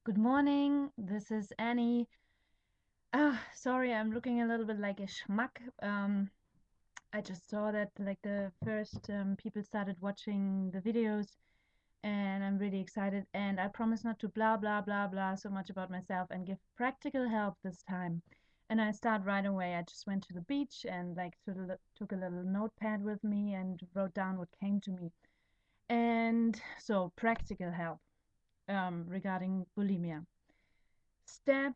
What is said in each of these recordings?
Good morning. This is Annie. Sorry, I'm looking a little bit like a schmuck. I just saw that like the first people started watching the videos, and I'm really excited. And I promise not to blah blah blah blah so much about myself and give practical help this time. And I start right away. I just went to the beach and like took a little notepad with me and wrote down what came to me. And so practical help regarding bulimia. Step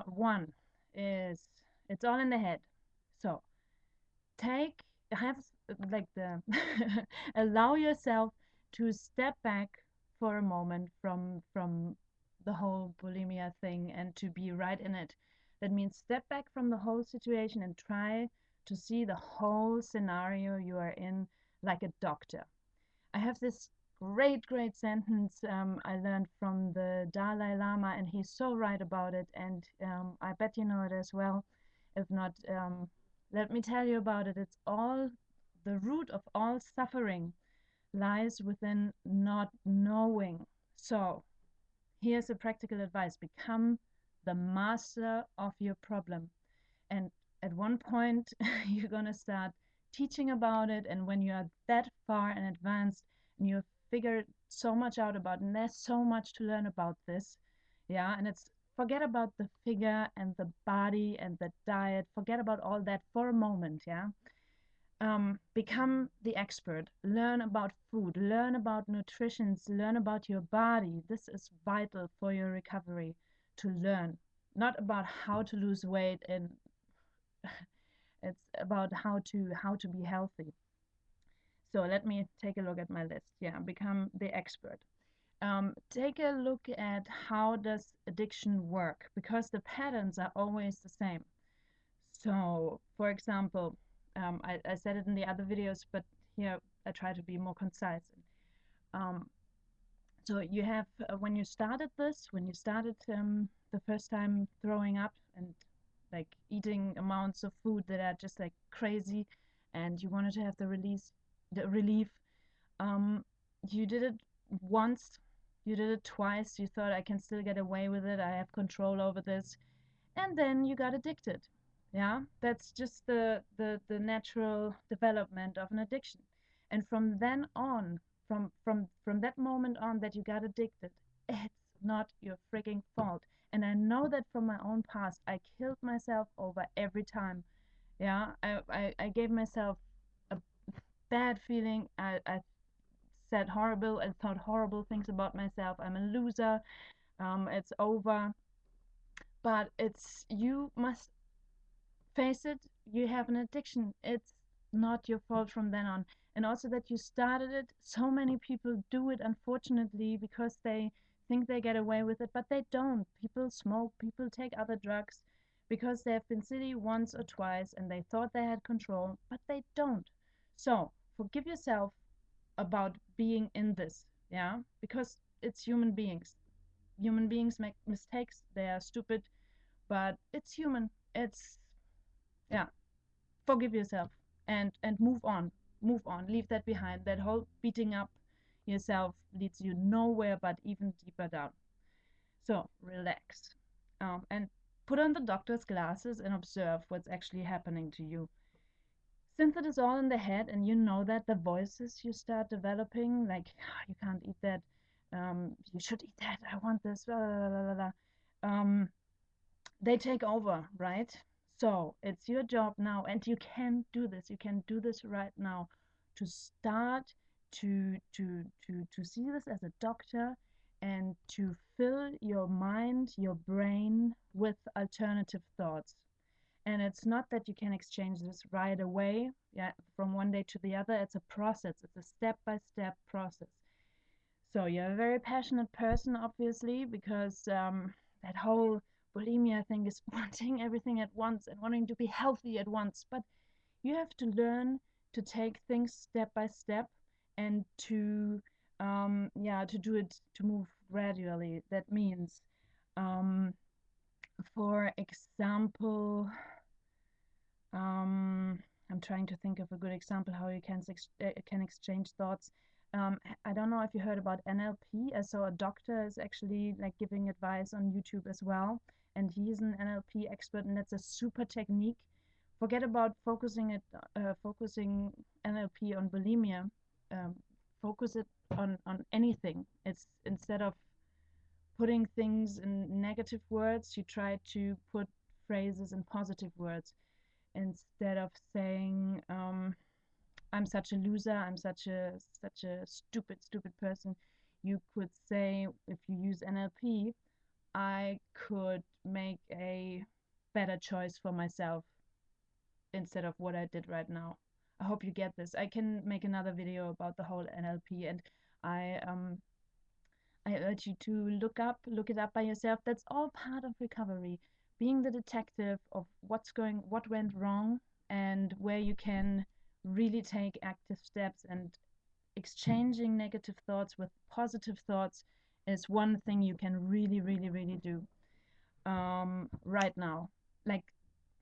one is it's all in the head. So take have like the allow yourself to step back for a moment from the whole bulimia thing and to be right in it. That means step back from the whole situation and try to see the whole scenario you are in like a doctor. I have this great sentence I learned from the Dalai Lama, and he's so right about it. And I bet you know it as well. If not, let me tell you about it. It's all the root of all suffering lies within not knowing. So, here's a practical advice: become the master of your problem. And at one point, you're going to start teaching about it. And when you are that far and advanced and you've figured so much out about it, and there's so much to learn about this, yeah, and it's forget about the figure and the body and the diet, forget about all that for a moment, yeah. Become the expert, learn about food, learn about nutrition, learn about your body. This is vital for your recovery to learn, not about how to lose weight and it's about how to be healthy. So let me take a look at my list. Yeah, become the expert. Take a look at how does addiction work, because the patterns are always the same. So, for example, I said it in the other videos, but here I try to be more concise. Um, so you have when you started the first time throwing up and like eating amounts of food that are just like crazy, and you wanted to have the relief. Um, you did it once, you did it twice. You thought I can still get away with it. I have control over this, and then you got addicted. Yeah, that's just the natural development of an addiction. And from then on, from that moment on that you got addicted, it's not your freaking fault. And I know that from my own past. I killed myself over every time. Yeah, I gave myself a bad feeling. I said horrible and thought horrible things about myself. I'm a loser. It's over. But it's you must face it, you have an addiction. It's not your fault from then on. And also that you started it, so many people do it, unfortunately, because they think they get away with it, but they don't. People smoke, people take other drugs because they have been silly once or twice and they thought they had control, but they don't. So forgive yourself about being in this, yeah, because it's human beings. Human beings make mistakes, they are stupid, but it's human. It's, yeah, forgive yourself and move on, leave that behind. That whole beating up yourself leads you nowhere but even deeper down. So relax, and put on the doctor's glasses and observe what's actually happening to you. Since it is all in the head and you know that the voices you start developing, like, "Ah, you can't eat that, you should eat that, I want this, blah, blah, blah, blah, blah," they take over, right? So it's your job now, and you can do this. You can do this right now to start to see this as a doctor and to fill your mind, your brain with alternative thoughts. And it's not that you can exchange this right away, yeah, from one day to the other. It's a process. It's a step-by-step process. So you're a very passionate person, obviously, because that whole bulimia thing is wanting everything at once and wanting to be healthy at once. But you have to learn to take things step by step and to do it, to move gradually. That means, um, for example, um, I'm trying to think of a good example how you can exchange thoughts. I don't know if you heard about NLP. I saw a doctor is actually like giving advice on YouTube as well, and he's an NLP expert, and that's a super technique. Forget about focusing NLP on bulimia. Um, Focus it on anything. It's instead of putting things in negative words, you try to put phrases in positive words instead of saying I'm such a loser, I'm such a stupid person. You could say, if you use NLP, I could make a better choice for myself instead of what I did right now. I hope you get this. I can make another video about the whole NLP, and I um I urge you to look it up by yourself. That's all part of recovery. Being the detective of what went wrong, and where you can really take active steps, and exchanging negative thoughts with positive thoughts is one thing you can really do right now. Like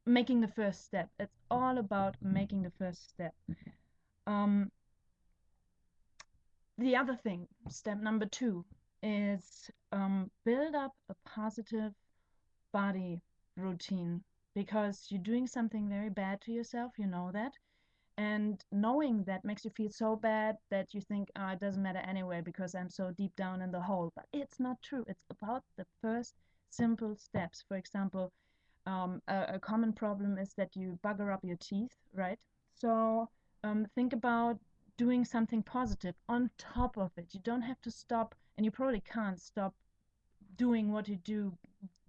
making the first step. It's all about making the first step. Um, the other thing, step number 2, is build up a positive body routine, because you're doing something very bad to yourself, you know that. And knowing that makes you feel so bad that you think, oh, it doesn't matter anyway because I'm so deep down in the hole. But it's not true. It's about the first simple steps. For example, a common problem is that you bugger up your teeth, right? So think about doing something positive on top of it. You don't have to stop, and you probably can't stop doing what you do,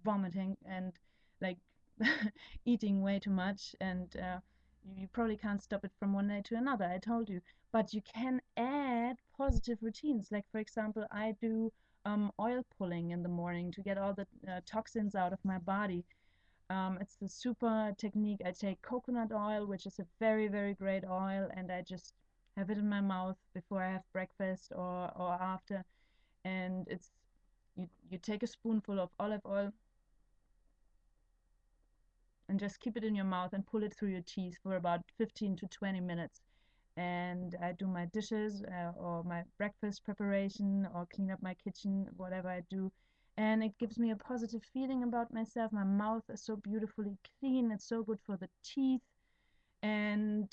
vomiting and like eating way too much, and you probably can't stop it from one day to another. I told you, but you can add positive routines. Like for example, I do oil pulling in the morning to get all the toxins out of my body. It's a super technique. I take coconut oil, which is a very great oil, and I just have it in my mouth before I have breakfast or after. And it's you take a spoonful of olive oil and just keep it in your mouth and pull it through your teeth for about 15 to 20 minutes. And I do my dishes or my breakfast preparation or clean up my kitchen, whatever I do. And it gives me a positive feeling about myself. My mouth is so beautifully clean. It's so good for the teeth. And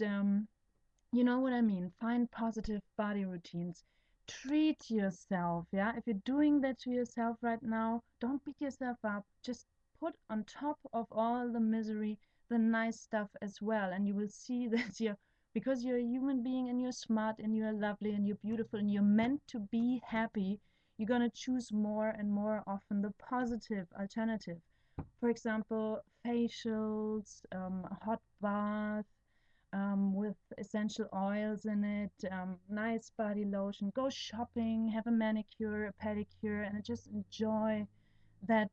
you know what I mean? Find positive body routines. Treat yourself, yeah? If you're doing that to yourself right now, don't beat yourself up. Just put on top of all the misery the nice stuff as well. And you will see that because you're a human being and you're smart and you're lovely and you're beautiful and you're meant to be happy, you're going to choose more and more often the positive alternative. For example, facials, hot bath, with essential oils in it, nice body lotion. Go shopping, have a manicure, a pedicure, and just enjoy that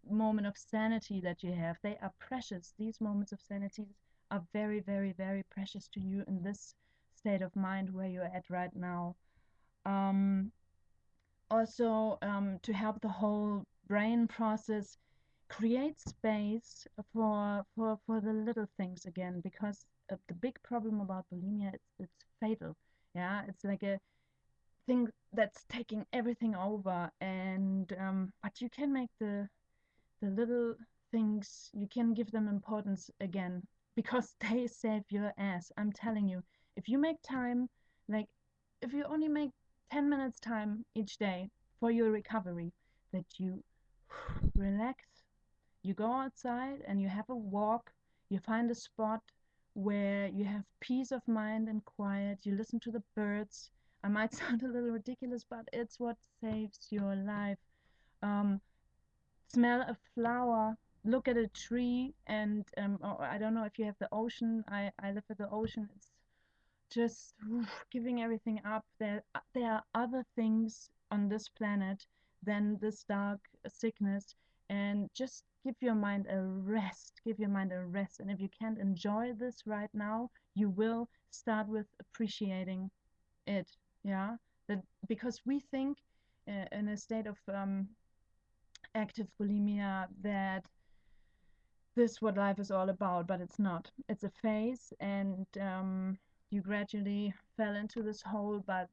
moment of sanity that you have. They are precious. These moments of sanity are very precious to you in this state of mind where you're at right now. Um, Also, to help the whole brain process, create space for the little things again, because the big problem about bulimia, it's fatal. Yeah, it's like a thing that's taking everything over. And but you can make the little things, you can give them importance again, because they save your ass. I'm telling you, if you make time, like if you only make 10 minutes time each day for your recovery, that you relax, you go outside and you have a walk, you find a spot where you have peace of mind and quiet, you listen to the birds. I might sound a little ridiculous, but it's what saves your life. Um, Smell a flower, look at a tree, and or I don't know if you have the ocean. I live at the ocean. It's just giving everything up. There are other things on this planet than this dark sickness, and just give your mind a rest. Give your mind a rest. And if you can't enjoy this right now, you will start with appreciating it. Yeah, that because we think in a state of active bulimia that this is what life is all about, but it's not. It's a phase, and you gradually fell into this hole, but